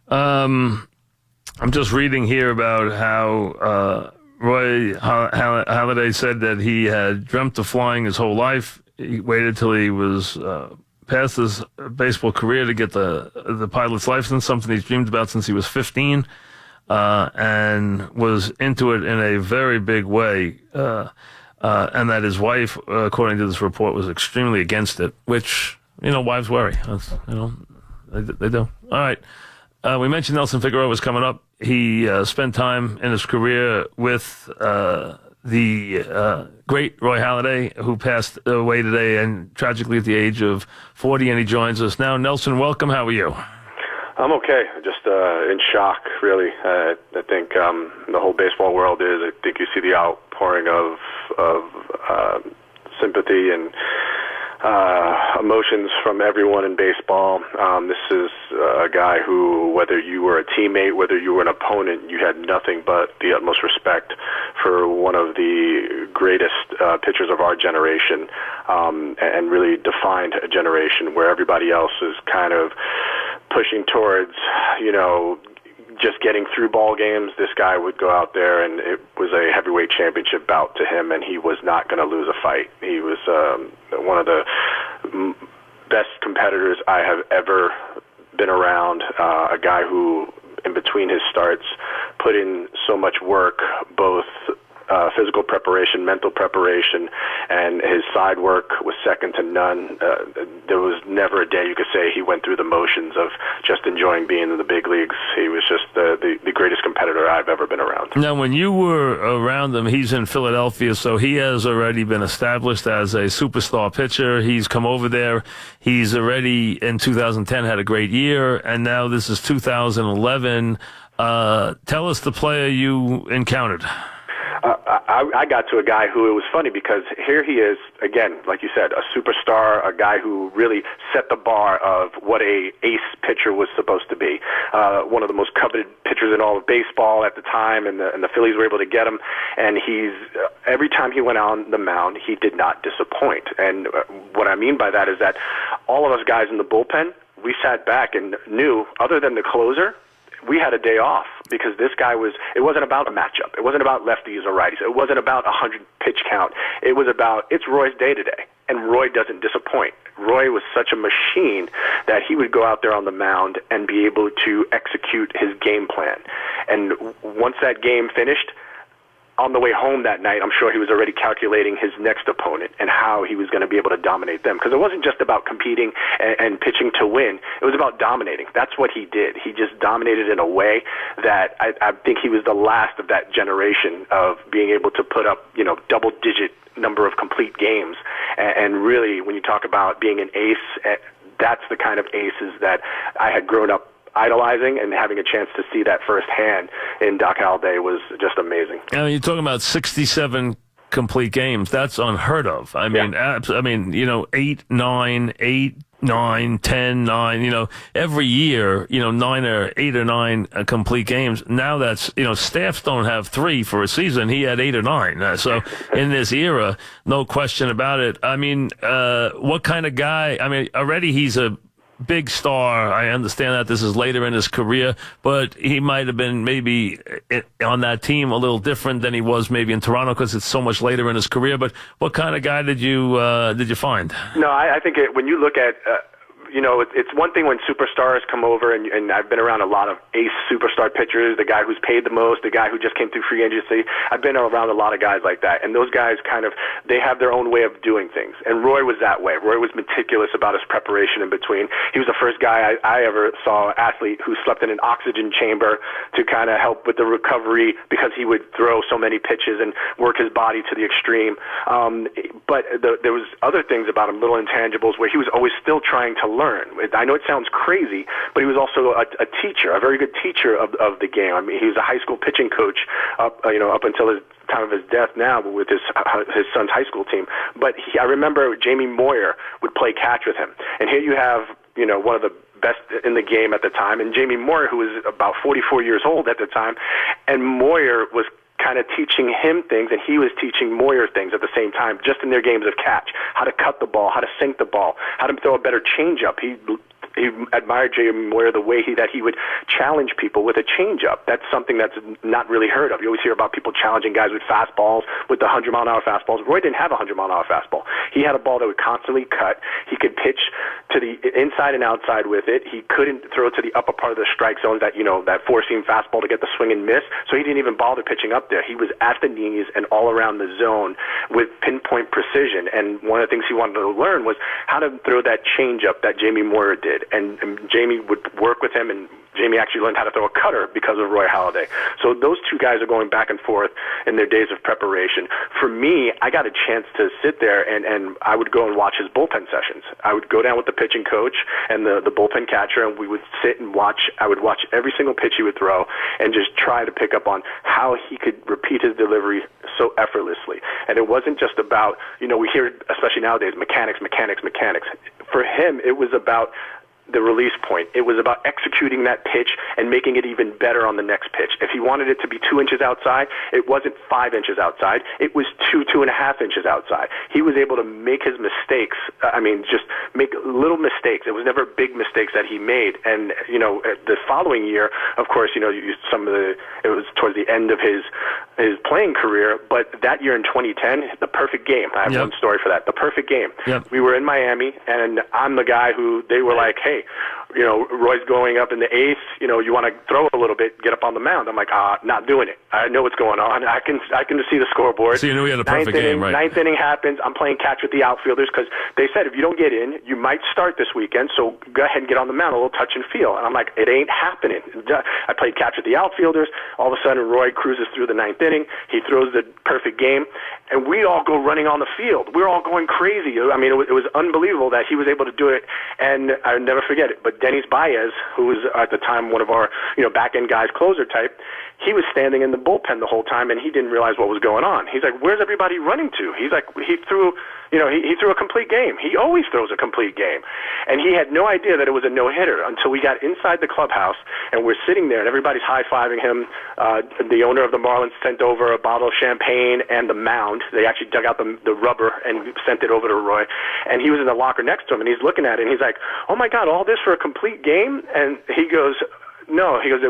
I'm just reading here about how Roy Halladay said that he had dreamt of flying his whole life. He waited till he was past his baseball career to get the pilot's license, something he's dreamed about since he was 15, and was into it in a very big way. And that his wife, according to this report, was extremely against it, which, wives worry. They do. All right. We mentioned Nelson Figueroa was coming up. He spent time in his career with the great Roy Halladay, who passed away today and tragically at the age of 40, and he joins us now. Nelson, welcome. How are you? I'm okay. Just in shock, really. I think the whole baseball world is. I think you see the outpouring of sympathy and emotions from everyone in baseball. This is a guy who, whether you were a teammate, whether you were an opponent, you had nothing but the utmost respect for one of the greatest pitchers of our generation, and really defined a generation where everybody else is kind of pushing towards, just getting through ball games. This guy would go out there, and it was a heavyweight championship bout to him, and he was not going to lose a fight. He was one of the best competitors I have ever been around, a guy who, in between his starts, put in so much work, both physical preparation, mental preparation, and his side work was second to none. There was never a day you could say he went through the motions of just enjoying being in the big leagues. He was just the greatest competitor I've ever been around. Now, when you were around him, he's in Philadelphia, so he has already been established as a superstar pitcher. He's come over there. He's already, in 2010, had a great year, and now this is 2011. Tell us the player you encountered. I got to a guy who, it was funny because here he is, again, like you said, a superstar, a guy who really set the bar of what a ace pitcher was supposed to be. One of the most coveted pitchers in all of baseball at the time, and the Phillies were able to get him. And he's every time he went on the mound, he did not disappoint. And what I mean by that is that all of us guys in the bullpen, we sat back and knew, other than the closer, we had a day off because this guy it wasn't about a matchup. It wasn't about lefties or righties. It wasn't about 100 pitch count. It was about, it's Roy's day today. And Roy doesn't disappoint. Roy was such a machine that he would go out there on the mound and be able to execute his game plan. And once that game finished, on the way home that night, I'm sure he was already calculating his next opponent and how he was going to be able to dominate them. Because it wasn't just about competing and pitching to win. It was about dominating. That's what he did. He just dominated in a way that I think he was the last of that generation of being able to put up, double-digit number of complete games. And really, when you talk about being an ace, that's the kind of aces that I had grown up idolizing, and having a chance to see that firsthand in Doc Halladay was just amazing. You're talking about 67 complete games. That's unheard of. I mean, 8, 9, 10, 9, every year, 9 or 8 or 9 complete games. Now that's, staffs don't have 3 for a season. He had 8 or 9. So in this era, no question about it. I mean, what kind of guy? I mean, already he's a big star. I understand that this is later in his career, but he might have been maybe on that team a little different than he was maybe in Toronto because it's so much later in his career. But what kind of guy did you find? No, I think when you look at it's one thing when superstars come over, and I've been around a lot of ace superstar pitchers, the guy who's paid the most, the guy who just came through free agency. I've been around a lot of guys like that, and those guys they have their own way of doing things. And Roy was that way. Roy was meticulous about his preparation in between. He was the first guy I ever saw, athlete, who slept in an oxygen chamber to kind of help with the recovery because he would throw so many pitches and work his body to the extreme. But there was other things about him, little intangibles, where he was always still trying to learn. I know it sounds crazy, but he was also a teacher, a very good teacher of the game. I mean, he was a high school pitching coach up until his time of his death now with his son's high school team. But I remember Jamie Moyer would play catch with him. And here you have, one of the best in the game at the time, and Jamie Moyer, who was about 44 years old at the time, and Moyer was kind of teaching him things, and he was teaching Moyer things at the same time, just in their games of catch, how to cut the ball, how to sink the ball, how to throw a better changeup. He he admired Jamie Moyer the way that he would challenge people with a changeup. That's something that's not really heard of. You always hear about people challenging guys with fastballs, with the 100-mile-an-hour fastballs. Roy didn't have a 100-mile-an-hour fastball. He had a ball that would constantly cut. He could pitch to the inside and outside with it. He couldn't throw to the upper part of the strike zone, that that four-seam fastball to get the swing and miss. So he didn't even bother pitching up there. He was at the knees and all around the zone with pinpoint precision. And one of the things he wanted to learn was how to throw that changeup that Jamie Moyer did. And Jamie would work with him, and Jamie actually learned how to throw a cutter because of Roy Halladay. So those two guys are going back and forth in their days of preparation. For me, I got a chance to sit there, and I would go and watch his bullpen sessions. I would go down with the pitching coach and the bullpen catcher, and we would sit and watch. I would watch every single pitch he would throw and just try to pick up on how he could repeat his delivery so effortlessly. And it wasn't just about, we hear, especially nowadays, mechanics. For him, it was about the release point. It was about executing that pitch and making it even better on the next pitch. If he wanted it to be 2 inches outside, it wasn't 5 inches outside. It was 2.5 inches outside. He was able to make his mistakes. Just make little mistakes. It was never big mistakes that he made. And the following year, of course, it was towards the end of his playing career. But that year in 2010, the perfect game. I have one story for that. The perfect game. Yep. We were in Miami, and I'm the guy who they were like, hey, Roy's going up in the eighth. You want to throw a little bit, get up on the mound. I'm like, not doing it. I know what's going on. I can see the scoreboard. So you knew we had a perfect game, right? Ninth inning happens. I'm playing catch with the outfielders because they said if you don't get in, you might start this weekend. So go ahead and get on the mound, a little touch and feel. And I'm like, it ain't happening. I played catch with the outfielders. All of a sudden, Roy cruises through the ninth inning. He throws the perfect game, and we all go running on the field. We're all going crazy. It was unbelievable that he was able to do it, and I'll never forget it. But Dennis Baez, who was at the time one of our back-end guys, closer type, he was standing in the bullpen the whole time, and he didn't realize what was going on. He's like, where's everybody running to? He's like, he threw a complete game. He always throws a complete game. And he had no idea that it was a no-hitter until we got inside the clubhouse, and we're sitting there, and everybody's high-fiving him. The owner of the Marlins sent over a bottle of champagne and the mound. They actually dug out the rubber and sent it over to Roy. And he was in the locker next to him, and he's looking at it, and he's like, oh, my God, all this for a complete game? And he goes, no. He goes,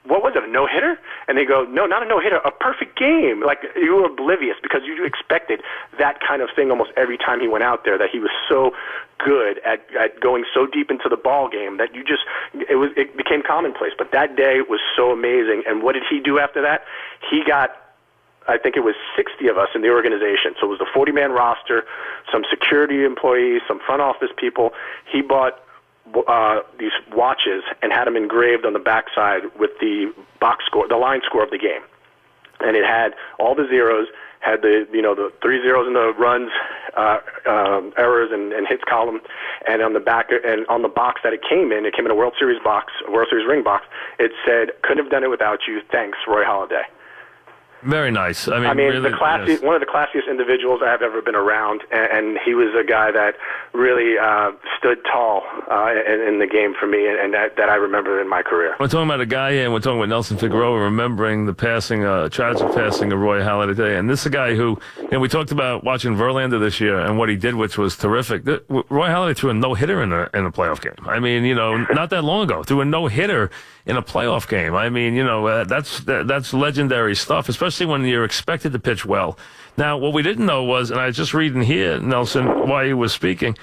what was it, a no-hitter? And they go, no, not a no-hitter, a perfect game. Like, you were oblivious because you expected that kind of thing almost every time he went out there, that he was so good at going so deep into the ball game that it became commonplace. But that day was so amazing. And what did he do after that? He got, I think it was 60 of us in the organization. So it was a 40-man roster, some security employees, some front office people. He bought these watches and had them engraved on the backside with the box score, the line score of the game, and it had all the zeros, had the 3 zeros in the runs, errors and hits column, and on the back and on the box that it came in a World Series box, a World Series ring box. It said, "Couldn't have done it without you. Thanks, Roy Halladay." Very nice. Really, one of the classiest individuals I have ever been around, and he was a guy that really stood tall in the game for me, and that I remember in my career. We're talking about a guy here, and we're talking about Nelson Figueroa, remembering the tragic passing of Roy Halladay. And this is a guy who, we talked about watching Verlander this year and what he did, which was terrific. Roy Halladay threw a no-hitter in a playoff game. Not that long ago, threw a no-hitter in a playoff game. That's legendary stuff, especially when you're expected to pitch well. Now, what we didn't know was, and I was just reading here, Nelson, while he was speaking,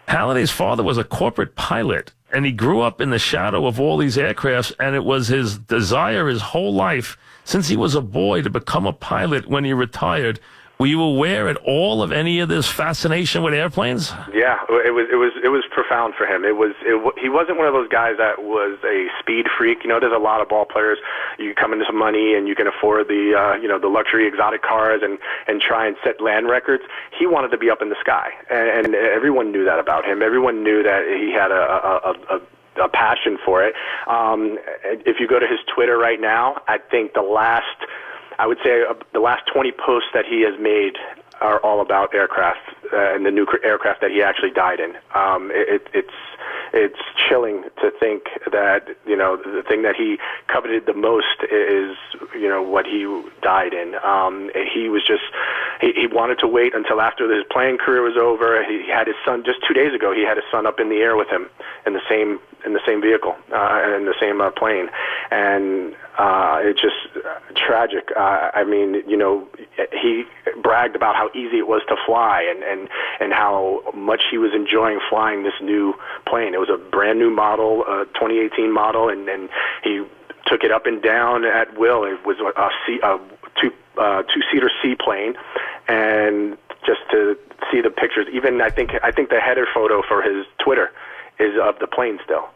Halladay's father was a corporate pilot, and he grew up in the shadow of all these aircrafts, and it was his desire his whole life, since he was a boy, to become a pilot when he retired. Were you aware at all of any of this fascination with airplanes? Yeah, it was profound for him. He wasn't one of those guys that was a speed freak. There's a lot of ball players. You come into some money and you can afford the luxury exotic cars and try and set land records. He wanted to be up in the sky, and everyone knew that about him. Everyone knew that he had a passion for it. If you go to his Twitter right now, I think the last 20 posts that he has made are all about aircraft and the new aircraft that he actually died in. it's chilling to think that, the thing that he coveted the most is, what he died in. He was just, he wanted to wait until after his playing career was over. He had his son, just 2 days ago, he had his son up in the air with him in the same vehicle, in the same plane. And it's just tragic. He bragged about how easy it was to fly and how much he was enjoying flying this new plane. It was a brand new model, 2018 model, and he took it up and down at will. It was a two-seater seaplane, and just to see the pictures, even I think the header photo for his Twitter is of the plane still.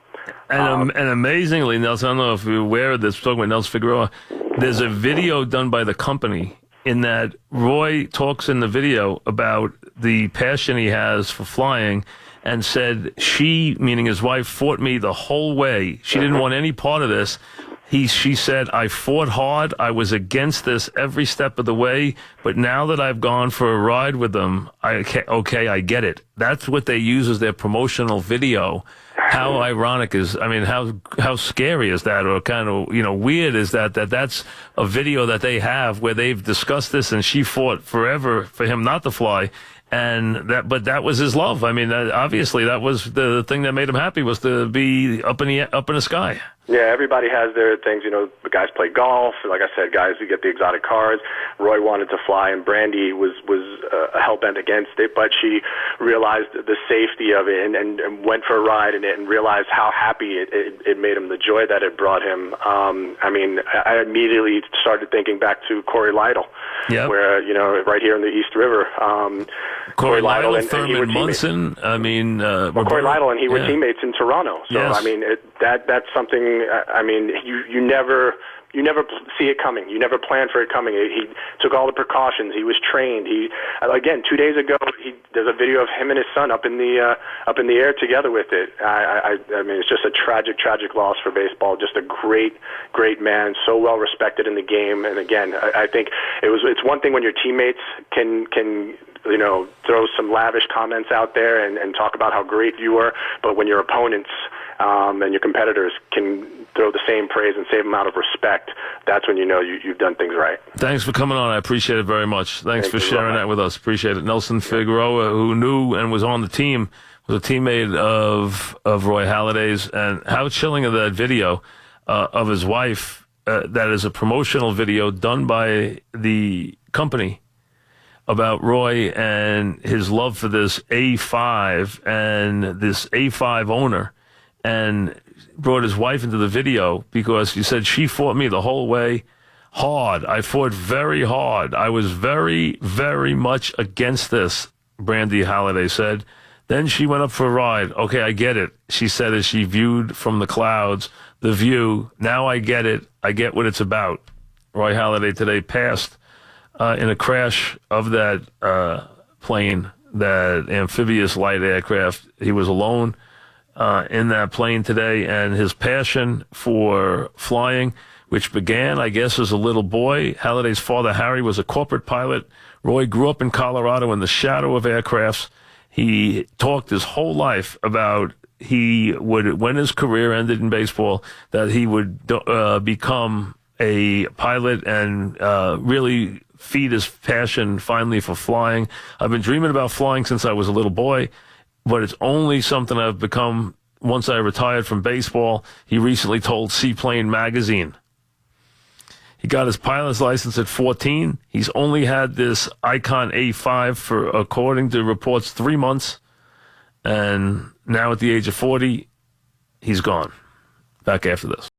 And amazingly, Nelson, I don't know if you're aware of this, talking about Nelson Figueroa, there's a video done by the company in that Roy talks in the video about the passion he has for flying and said she, meaning his wife, fought me the whole way. She didn't want any part of this. She said, I fought hard. I was against this every step of the way. But now that I've gone for a ride with them, I get it. That's what they use as their promotional video. How ironic how scary is that, or kind of, weird is that's a video that they have where they've discussed this, and she fought forever for him not to fly. But that was his love. Obviously that was the thing that made him happy, was to be up in the sky. Yeah, everybody has their things. The guys play golf. Like I said, guys who get the exotic cars. Roy wanted to fly, and Brandy was hell-bent against it, but she realized the safety of it and went for a ride in it and realized how happy it made him, the joy that it brought him. I immediately started thinking back to Corey Lytle, yep, where, right here in the East River. Corey Lytle and Thurman Munson. Corey Lytle and he were teammates in Toronto. So, yes. That's something, you never see it coming. You never plan for it coming. He took all the precautions. He was trained. Again, 2 days ago, there's a video of him and his son up in the air together with it. It's just a tragic loss for baseball. Just a great man, so well respected in the game. And again, I think it's one thing when your teammates can throw some lavish comments out there and talk about how great you were, but when your opponents and your competitors can throw the same praise and same amount of respect, that's when you've done things right. Thanks for coming on. I appreciate it very much. Thanks for sharing that with us. Appreciate it. Nelson Figueroa, who knew and was on the team, was a teammate of Roy Halladay's, and how chilling of that video of his wife. That is a promotional video done by the company about Roy and his love for this A5 and this A5 owner, and brought his wife into the video because he said, she fought me the whole way hard. I fought very hard. I was very, very much against this, Brandy Halladay said. Then she went up for a ride. Okay, I get it, she said as she viewed from the clouds the view. Now I get it. I get what it's about. Roy Halladay today passed in a crash of that plane, that amphibious light aircraft. He was alone in that plane today, and his passion for flying, which began, I guess, as a little boy. Halladay's father, Harry, was a corporate pilot. Roy grew up in Colorado in the shadow of aircrafts. He talked his whole life about when his career ended in baseball, that he would become a pilot and really feed his passion finally for flying. I've been dreaming about flying since I was a little boy, but it's only something I've become once I retired from baseball. He recently told Seaplane magazine. He got his pilot's license at 14. He's only had this Icon A5 for, according to reports, 3 months. And now at the age of 40, he's gone. Back after this.